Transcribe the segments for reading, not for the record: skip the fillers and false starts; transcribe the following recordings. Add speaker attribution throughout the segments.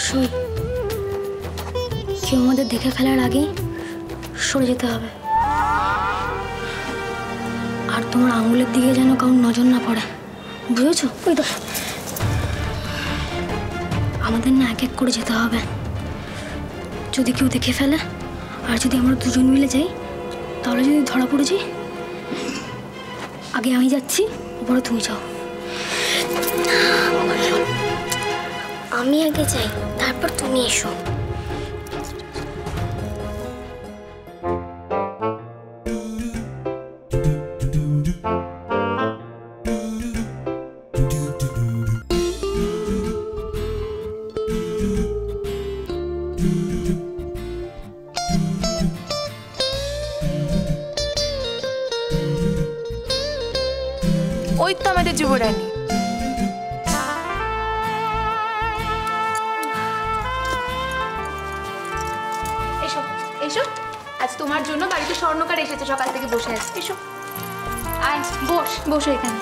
Speaker 1: সই কেউ আমাদের দেখে ফেলার আগেই সরে যেতে হবে। আর তোমার আঙুলের দিকে যেন কারোর নজর না পড়ে, বুঝেছো? ওই তো আমাদের না এক এক করে যেতে হবে। যদি কেউ দেখে ফেলে আর যদি আমরা দুজন মিলে যাই তাহলে যদি ধরা পড়ে যাই, আগে আমি যাচ্ছি, পরে তুমি যাও। আমি আগে যাই, তারপর তুমি এসো।
Speaker 2: ওই তো আমাদের যুবরানী। এসো এসো, আজ তোমার জন্য বাড়িতে স্বর্ণকার এসেছে, সকাল থেকে বসে আছে। এসো আয়, বসো এখানে।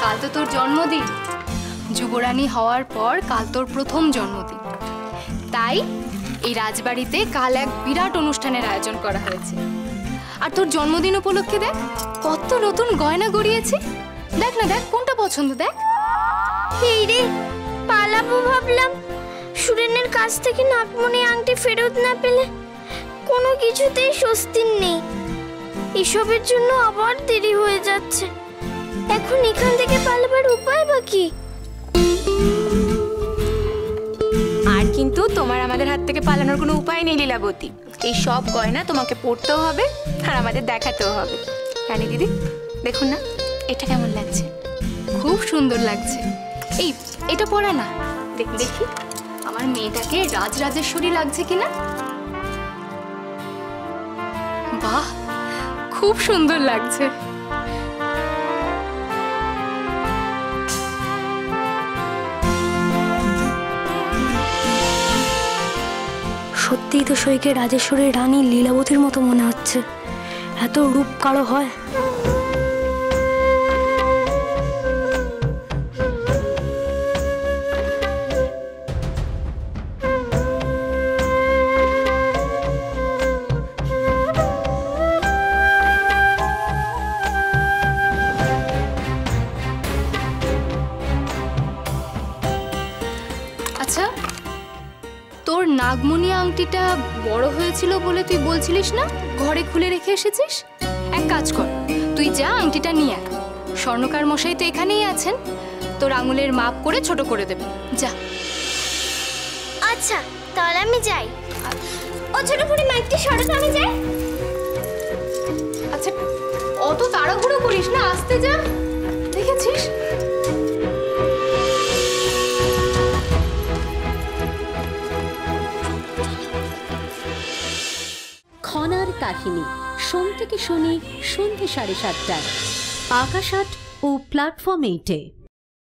Speaker 2: কাল তো তোর জন্মদিন, যুবরানী হওয়ার পর কাল তোর প্রথম জন্মদিন, তাই এই রাজবাড়িতে কাল এক বিরাট অনুষ্ঠানের আয়োজন করা হয়েছে। আর তোর জন্মদিন উপলক্ষে দেখ কত নতুন গয়না গড়িয়েছে। দেখ না, দেখ কোনটা পছন্দ, দেখ।
Speaker 1: এই রে, পালাবো ভাবলাম, সুরেনের কাছ থেকে নাগমণি আংটি ফেরত না পেলে কোনো কিছুতেই স্বস্তির নেই। এসবের জন্য আবার দেরি হয়ে যাচ্ছে। এখন এখান থেকে পালাবার উপায় বা কি?
Speaker 2: আর কিন্তু তোমার আমাদের হাত থেকে পালানোর কোনো উপায় নেই লীলাবতী। এই সব গয়না তোমাকে পরতেও হবে আর আমাদের দেখাতেও হবে। রানী দিদি দেখুন না, এটা কেমন লাগছে? খুব সুন্দর লাগছে। এই এটা পরা না, দেখি আমার মেয়েটাকে রাজরাজেশ্বরী লাগছে কিনা। বাহ, খুব সুন্দর লাগছে।
Speaker 1: সত্যিই তো সইকে রাজেশ্বরী রানী লীলাবতীর মতো মনে হচ্ছে। এত রূপ কারো হয়?
Speaker 2: আচ্ছা, তোর নাগমণি আংটিটা বড় হয়েছিল বলে তুই বলছিলিস না ঘরে খুলে রেখে এসেছিস? এক কাজ কর, তুই যা আংটিটা নিয়ে আয়। স্বর্ণকার মশাই তো এখানেই আছেন, তোর আঙুলের মাপ করে ছোট করে দেবে। যা।
Speaker 1: আচ্ছা, তাহলে আমি যাই। ও ছোট করে মাইকটি সরাতে আমি যাই।
Speaker 2: আচ্ছা, অত তাড়াহুড়ো করিস না, আস্তে যা। দেখেছিস?
Speaker 3: খনার কাহিনী, সোম থেকে শনি সন্ধ্যে 7:30টায় আকাশ আট ও প্ল্যাটফর্ম 8-এ।